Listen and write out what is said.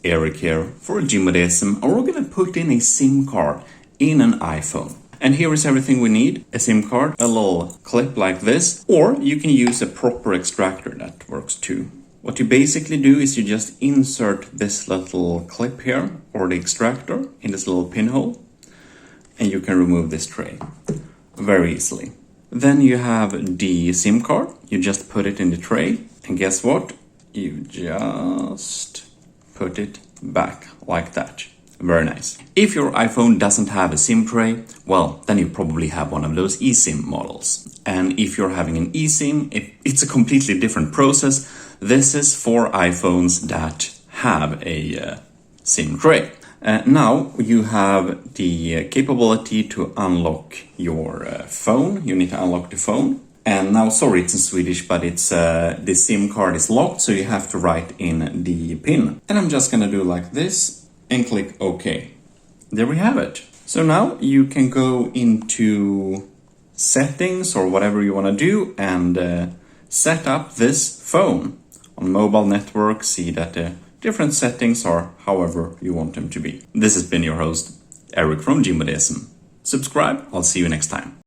Eric here for GMODISM, and we're gonna put in a SIM card in an iPhone. And here is everything we need: a SIM card, a little clip like this, or you can use a proper extractor, that works too. What you basically do is you just insert this little clip here, or the extractor, in this little pinhole, and you can remove this tray very easily. Then you have the SIM card, you just put it in the tray, and guess what? You just put it back like that. Very nice. If your iPhone doesn't have a SIM tray, well, then you probably have one of those eSIM models. And if you're having an eSIM, it's a completely different process. This is for iPhones that have a SIM tray. Now you have the capability to unlock your phone. You need to unlock the phone. And now, sorry, it's in Swedish, but it's the SIM card is locked, so you have to write in the PIN. And I'm just gonna do like this and click OK. There we have it. So now you can go into settings or whatever you want to do and set up this phone on mobile network. See that the different settings are however you want them to be. This has been your host, Eric from GMODISM. Subscribe, I'll see you next time.